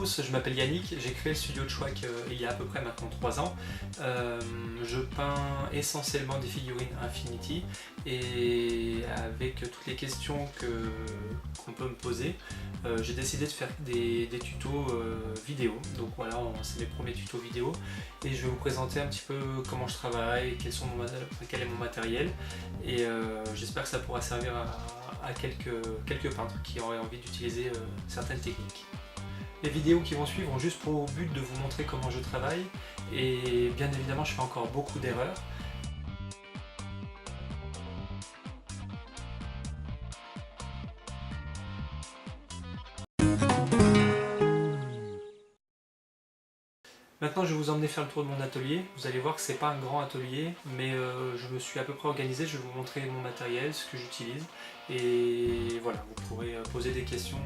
tous, je m'appelle Yannick, j'ai créé le studio de Chouac il y a à peu près maintenant 3 ans. Je peins essentiellement des figurines Infinity et avec toutes les questions qu'on peut me poser, j'ai décidé de faire des tutos vidéo. Donc voilà, c'est mes premiers tutos vidéo et je vais vous présenter un petit peu comment je travaille, quel est mon matériel et j'espère que ça pourra servir à quelques peintres qui auraient envie d'utiliser certaines techniques. Les vidéos qui vont suivre ont juste pour but de vous montrer comment je travaille et bien évidemment je fais encore beaucoup d'erreurs. Maintenant je vais vous emmener faire le tour de mon atelier. Vous allez voir que c'est pas un grand atelier, mais je me suis à peu près organisé. Je vais vous montrer mon matériel, ce que j'utilise. Et voilà, vous pourrez poser des questions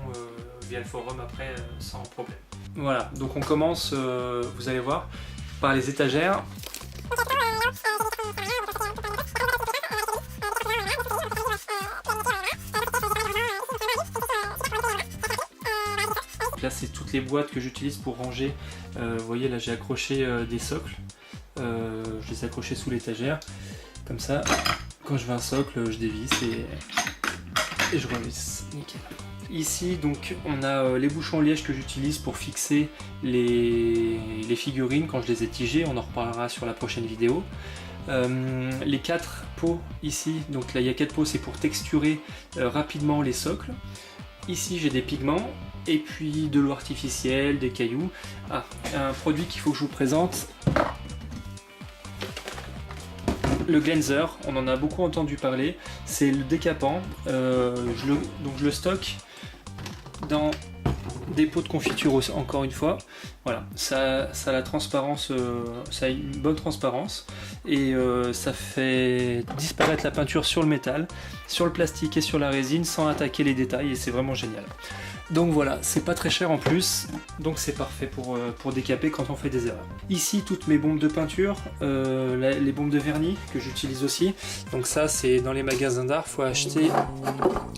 via le forum après sans problème. Voilà, donc on commence, vous allez voir, par les étagères. Là c'est toutes les boîtes que j'utilise pour ranger, vous voyez là j'ai accroché des socles, je les ai accrochés sous l'étagère, comme ça quand je veux un socle je dévisse et je revisse, nickel. Ici donc on a les bouchons liège que j'utilise pour fixer les figurines quand je les ai tigées, on en reparlera sur la prochaine vidéo. Les 4 pots ici, donc là il y a 4 pots, c'est pour texturer rapidement les socles. Ici j'ai des pigments et puis de l'eau artificielle, des cailloux. Ah, un produit qu'il faut que je vous présente, le Glänzer, on en a beaucoup entendu parler, c'est le décapant. Donc je le stocke dans des pots de confiture encore une fois. Voilà, ça a la transparence, ça a une bonne transparence et ça fait disparaître la peinture sur le métal, sur le plastique et sur la résine sans attaquer les détails et c'est vraiment génial. Donc voilà, c'est pas très cher en plus, donc c'est parfait pour décaper quand on fait des erreurs. Ici, toutes mes bombes de peinture, les bombes de vernis que j'utilise aussi. Donc ça, c'est dans les magasins d'art, faut acheter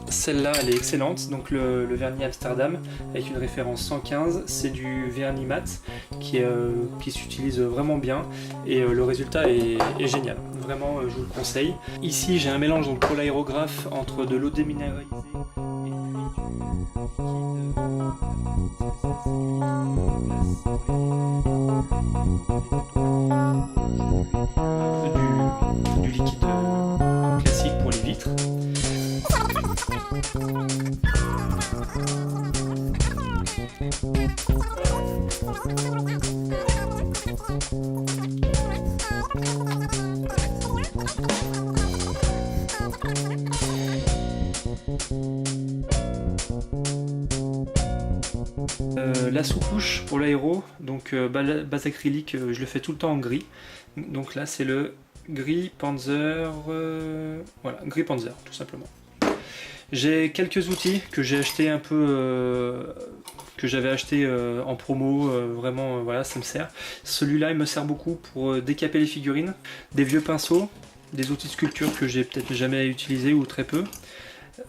celle-là, elle est excellente. Donc le vernis Amsterdam, avec une référence 115, c'est du vernis mat qui s'utilise vraiment bien et le résultat est génial. Vraiment, je vous le conseille. Ici, j'ai un mélange donc, pour l'aérographe entre de l'eau déminéralisée du liquide classique pour les vitres. La sous-couche pour l'aéro, donc base acrylique, je le fais tout le temps en gris. Donc là c'est le gris Panzer, voilà, gris Panzer tout simplement. J'ai quelques outils que j'ai acheté un peu, que j'avais acheté en promo, vraiment voilà ça me sert. Celui-là il me sert beaucoup pour décaper les figurines, des vieux pinceaux, des outils de sculpture que j'ai peut-être jamais utilisés ou très peu.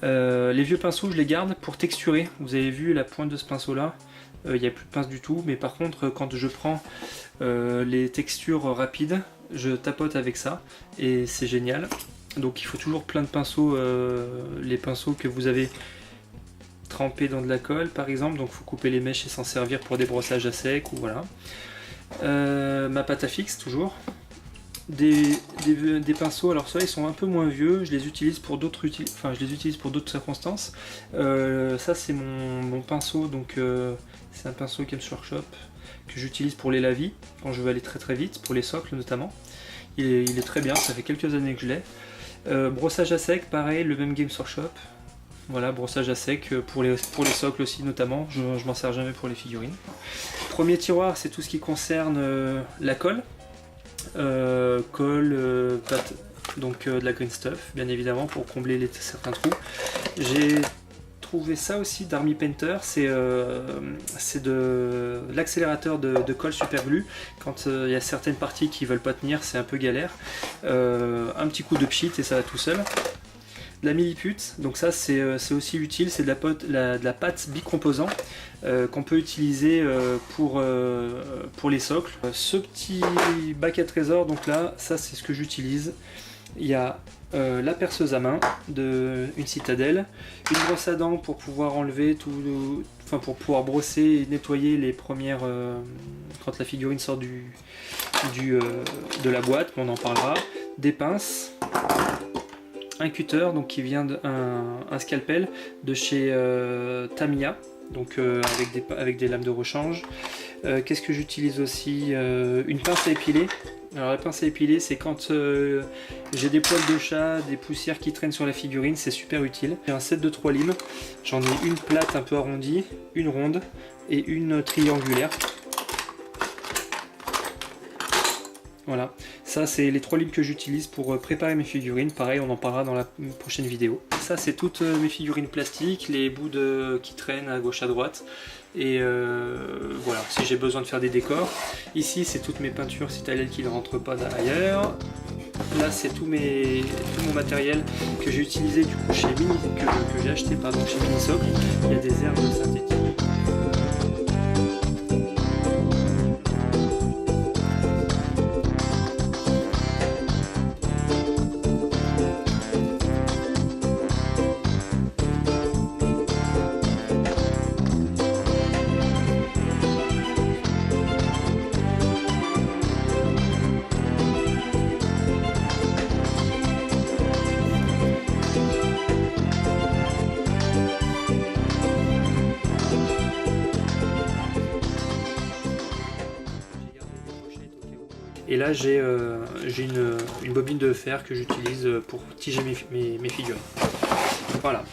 Les vieux pinceaux je les garde pour texturer, vous avez vu la pointe de ce pinceau là, il n'y a plus de pince du tout, mais par contre quand je prends les textures rapides, je tapote avec ça et c'est génial. Donc il faut toujours plein de pinceaux, les pinceaux que vous avez trempés dans de la colle par exemple, donc il faut couper les mèches et s'en servir pour des brossages à sec ou voilà. Ma pâte à fixe toujours. Des pinceaux, alors ceux-là ils sont un peu moins vieux, je les utilise pour d'autres circonstances. Ça c'est mon pinceau, donc c'est un pinceau Games Workshop que j'utilise pour les lavis quand je veux aller très très vite, pour les socles notamment. Il est très bien, ça fait quelques années que je l'ai. Brossage à sec, pareil, le même Games Workshop. Voilà, brossage à sec pour les socles aussi notamment, je m'en sers jamais pour les figurines. Premier tiroir, c'est tout ce qui concerne la colle. Pâte, donc de la green stuff bien évidemment pour combler certains trous. J'ai trouvé ça aussi d'Army Painter, c'est de l'accélérateur de colle super glue. Quand il y a certaines parties qui veulent pas tenir, c'est un peu galère. Un petit coup de pchit et ça va tout seul. La millipute, donc ça c'est aussi utile, c'est de la pâte bicomposant qu'on peut utiliser pour les socles. Ce petit bac à trésor, donc là, ça c'est ce que j'utilise. Il y a la perceuse à main une Citadel, une brosse à dents pour pouvoir enlever pour pouvoir brosser et nettoyer les premières quand la figurine sort de la boîte, on en parlera, des pinces, un cutter donc qui vient un scalpel de chez Tamiya, donc avec des lames de rechange. Qu'est-ce que j'utilise aussi? Une pince à épiler. Alors la pince à épiler, c'est quand j'ai des poils de chat, des poussières qui traînent sur la figurine, c'est super utile. J'ai un set de 3 limes, j'en ai une plate un peu arrondie, une ronde et une triangulaire. Voilà, ça c'est les 3 limes que j'utilise pour préparer mes figurines. Pareil, on en parlera dans la prochaine vidéo. Ça c'est toutes mes figurines plastiques, les bouts qui traînent à gauche à droite. Et voilà, si j'ai besoin de faire des décors. Ici c'est toutes mes peintures Citadel qui ne rentrent pas derrière. Là c'est tout mon matériel que j'ai utilisé du coup chez que j'ai acheté chez Minisocle. Il y a des herbes synthétiques. Et là j'ai une bobine de fer que j'utilise pour tiger mes figurines. Voilà.